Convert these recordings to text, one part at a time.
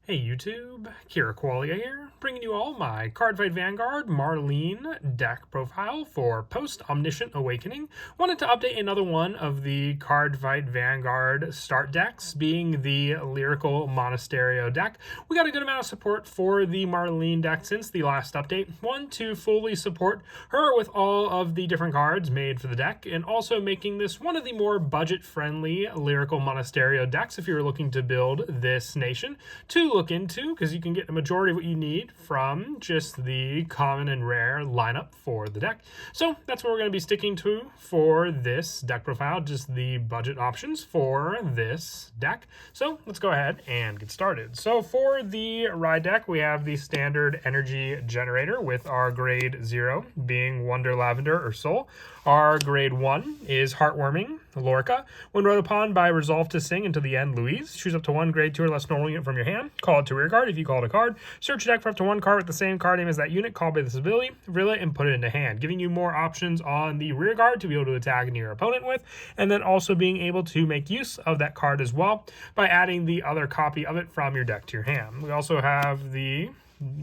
Hey YouTube, Kira Qualia here, bringing you all my Cardfight Vanguard Marlean deck profile for post-Omniscient Awakening. Wanted to update another one of the Cardfight Vanguard start decks, being the Lyrical Monasterio deck. We got a good amount of support for the Marlean deck since the last update. One, to fully support her with all of the different cards made for the deck, and also making this one of the more budget-friendly Lyrical Monasterio decks if you're looking to build this nation. Two, look into, because you can get a majority of what you need from just the common and rare lineup for the deck. So that's what we're going to be sticking to for this deck profile, just the budget options for this deck. So let's go ahead and get started. So for the ride deck, we have the standard energy generator with our grade 0 being Wonder Lavender or Soul. Our grade 1 is Heartwarming Lorca. When rode upon by Resolve to Sing until the end, Louise. Choose up to one grade 2 or less normal unit from your hand. Call it to rear guard if you call it a card. Search your deck for up to one card with the same card name as that unit called by this ability. Reel it and put it into hand, giving you more options on the rear guard to be able to attack into your opponent with, and then also being able to make use of that card as well by adding the other copy of it from your deck to your hand. We also have the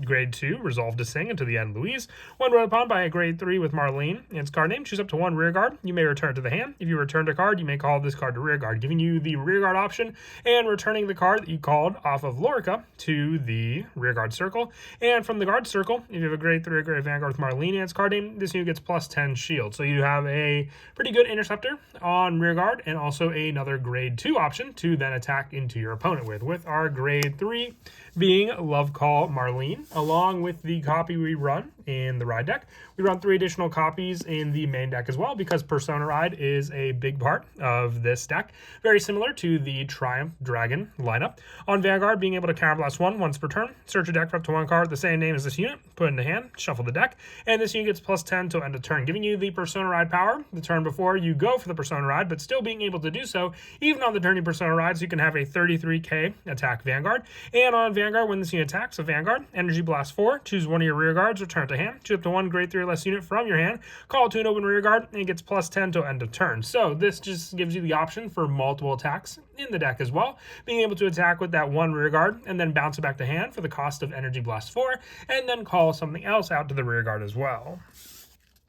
grade 2, Resolve to Sing until the end, Louise. When rode upon by a grade 3 with Marlean and its card name, choose up to one rear guard. You may return to the hand. If you returned a card, you may call this card to rear guard, giving you the rear guard option and returning the card that you called off of Lorica to the rear guard circle. And from the guard circle, if you have a grade 3 or grade Vanguard with Marlean and its card name, this unit gets plus 10 shield. So you have a pretty good interceptor on rear guard and also another grade 2 option to then attack into your opponent with our grade 3 being Love Call Marlean, along with the copy we run in the ride deck. We run 3 additional copies in the main deck as well, because Persona Ride is a big part of this deck, very similar to the Triumph Dragon lineup. On Vanguard, being able to counterblast 1 once per turn, search a deck for up to one card with the same name as this unit, put it in the hand, shuffle the deck, and this unit gets plus 10 till end of turn, giving you the Persona Ride power the turn before you go for the Persona Ride, but still being able to do so even on the turn you Persona Ride, so you can have a 33k attack Vanguard. And on Vanguard, when this unit attacks a Vanguard, Energy Blast 4, choose one of your rear guards, return to hand, choose up to one grade 3 or less unit from your hand, call it to an open rear guard, and it gets plus 10 till end of turn. So this just gives you the option for multiple attacks in the deck as well, being able to attack with that one rear guard and then bounce it back to hand for the cost of Energy Blast 4, and then call something else out to the rear guard as well.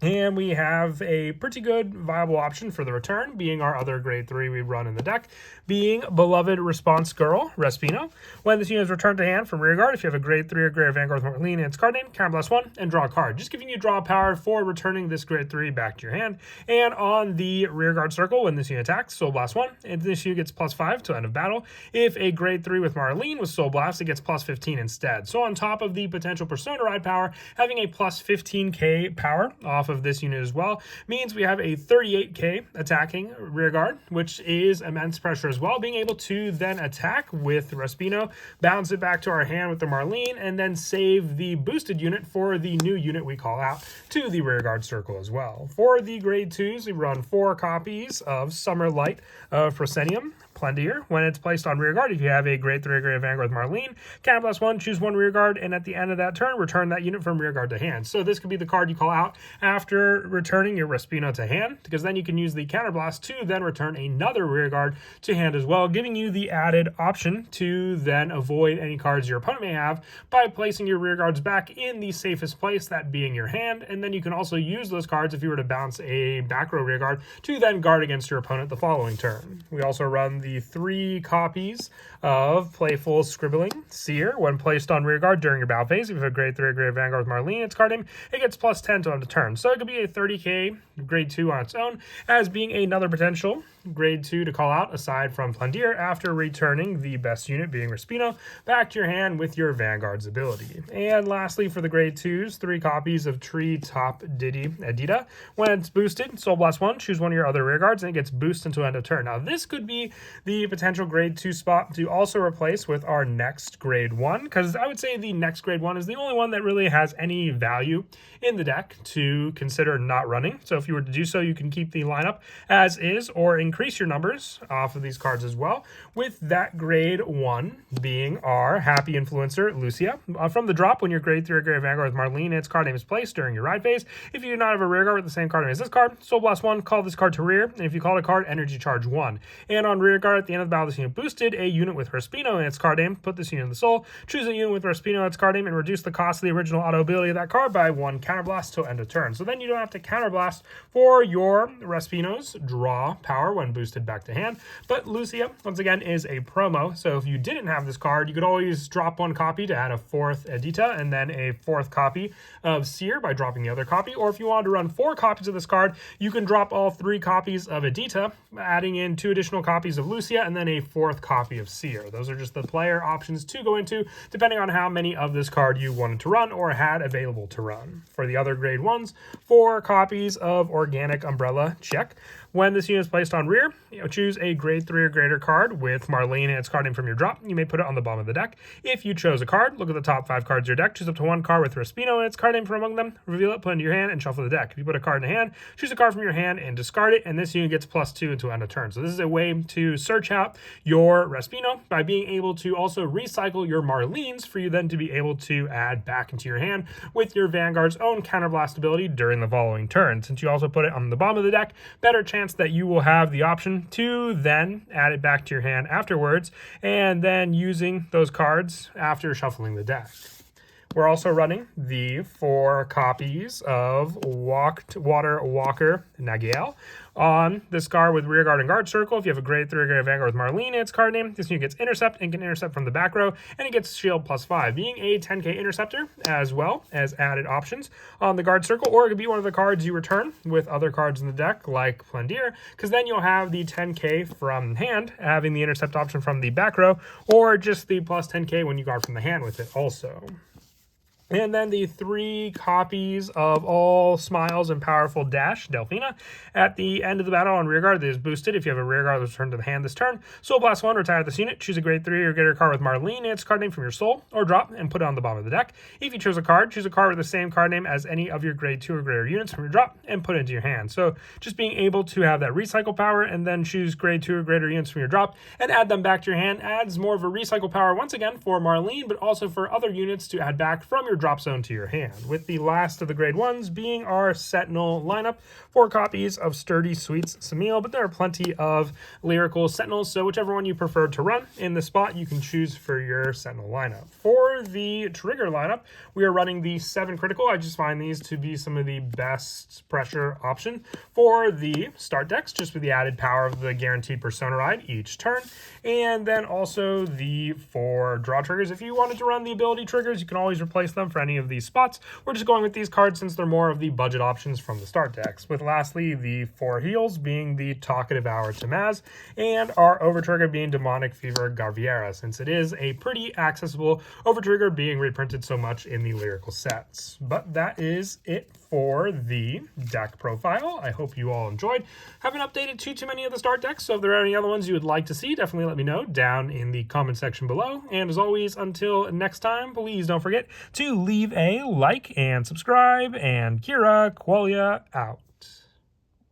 And we have a pretty good viable option for the return, being our other grade 3 we run in the deck, being Beloved Response Girl, Respino. When this unit is returned to hand from rear guard, if you have a grade 3 or grade Vanguard with Marlean and its card name, counterblast 1, and draw a card, just giving you draw power for returning this grade 3 back to your hand. And on the rear guard circle, when this unit attacks, Soul Blast 1, and this unit gets plus 5 to end of battle. If a grade 3 with Marlean with Soul Blast, it gets plus 15 instead. So on top of the potential Persona Ride power, having a plus 15k power off of this unit as well means we have a 38k attacking rear guard, which is immense pressure as well, being able to then attack with Respino, bounce it back to our hand with the Marlean, and then save the boosted unit for the new unit we call out to the rear guard circle as well. For the grade 2s, we run 4 copies of Summer Light of Proscenium Plendier. When it's placed on rear guard, if you have a grade 3 or grade Vanguard with Marlean, counterblast 1, choose one rear guard, and at the end of that turn, return that unit from rear guard to hand. So this could be the card you call out after returning your Respino to hand, because then you can use the counterblast to then return another rear guard to hand as well, giving you the added option to then avoid any cards your opponent may have by placing your rear guards back in the safest place, that being your hand. And then you can also use those cards if you were to bounce a back row rear guard to then guard against your opponent the following turn. We also run the 3 copies of Playful Scribbling Seer. When placed on rear guard during your battle phase, if you have a grade 3 or grade Vanguard with Marlean, its card name, it gets plus 10 to end of turn. So it could be a 30k grade 2 on its own, as being another potential grade 2 to call out aside from Plendier after returning the best unit, being Respino, back to your hand with your Vanguard's ability. And lastly, for the grade 2s, 3 copies of Tree Top Diddy Edita. When it's boosted, Soul Blast 1, choose one of your other rear guards, and it gets boosted until end of turn. Now this could be the potential grade 2 spot to also replace with our next grade 1, because I would say the next grade 1 is the only one that really has any value in the deck to consider not running. So if you were to do so, you can keep the lineup as is or increase your numbers off of these cards as well, with that grade 1 being our Happy Influencer, Lucia. From the drop, when your grade 3 or grade Vanguard with Marlean, its card name is placed during your ride phase. If you do not have a rear guard with the same card name as this card, Soul Blast 1, call this card to rear, and if you call a card, Energy Charge 1. And on rear guard, at the end of the battle, this unit boosted a unit with Respino in its card name, put this unit in the soul, choose a unit with Respino in its card name, and reduce the cost of the original auto ability of that card by 1 counterblast till end of turn. So then you don't have to counterblast for your Respino's draw power when boosted back to hand. But Lucia, once again, is a promo, so if you didn't have this card, you could always drop 1 copy to add a 4th Edita and then a 4th copy of Seer by dropping the other copy. Or if you wanted to run 4 copies of this card, you can drop all 3 copies of Edita, adding in 2 additional copies of Lucia and then a 4th copy of Seer. Those are just the player options to go into, depending on how many of this card you wanted to run or had available to run. For the other grade 1s, 4 copies of Organic Umbrella, check. When this unit is placed on rear, choose a grade 3 or greater card with Marlean and its card name from your drop. You may put it on the bottom of the deck. If you chose a card, look at the top 5 cards of your deck, choose up to 1 card with Respino and its card name from among them, reveal it, put it into your hand, and shuffle the deck. If you put a card in the hand, choose a card from your hand and discard it, and this unit gets +2 until end of turn. So this is a way to search out your Respino by being able to also recycle your Marleans for you then to be able to add back into your hand with your Vanguard's own counterblast ability during the following turn. Since you also put it on the bottom of the deck, better chance that you will have the option to then add it back to your hand afterwards, and then using those cards after shuffling the deck. We're also running the 4 copies of Water Walker Nagiel on this card with rear guard and guard circle. If you have a grade 3 or grade Vanguard with Marlean in its card name, this unit gets intercept and can intercept from the back row, and it gets shield +5, being a 10k interceptor as well as added options on the guard circle, or it could be one of the cards you return with other cards in the deck like Plendir, because then you'll have the 10k from hand, having the intercept option from the back row, or just the +10k when you guard from the hand with it also. And then the 3 copies of All Smiles and Powerful Dash, Delphina. At the end of the battle on rear guard that is boosted, if you have a rear guard return to the hand this turn, Soul Blast 1, retire this unit, choose a grade 3 or greater card with Marlean and its card name from your soul, or drop and put it on the bottom of the deck. If you chose a card, choose a card with the same card name as any of your grade 2 or greater units from your drop and put it into your hand. So just being able to have that recycle power and then choose grade 2 or greater units from your drop and add them back to your hand adds more of a recycle power once again for Marlean, but also for other units to add back from your drop zone to your hand, with the last of the grade 1s being our Sentinel lineup. 4 copies of Sturdy Sweets Samil, but there are plenty of Lyrical Sentinels, so whichever one you prefer to run in the spot, you can choose for your Sentinel lineup. For the trigger lineup, we are running the 7 critical. I just find these to be some of the best pressure option for the start decks, just with the added power of the guaranteed Persona Ride each turn, and then also the 4 draw triggers. If you wanted to run the ability triggers, you can always replace them for any of these spots. We're just going with these cards since they're more of the budget options from the start decks, with lastly the 4 heals being the Talkative Hour Tamaz and our overtrigger being Demonic Fever Garviera, since it is a pretty accessible overtrigger being reprinted so much in the lyrical sets. But that is it for the deck profile. I hope you all enjoyed. Haven't updated too many of the start decks, so if there are any other ones you would like to see, definitely let me know down in the comment section below. And as always, until next time, please don't forget to leave a like and subscribe, and Kira Qualia out.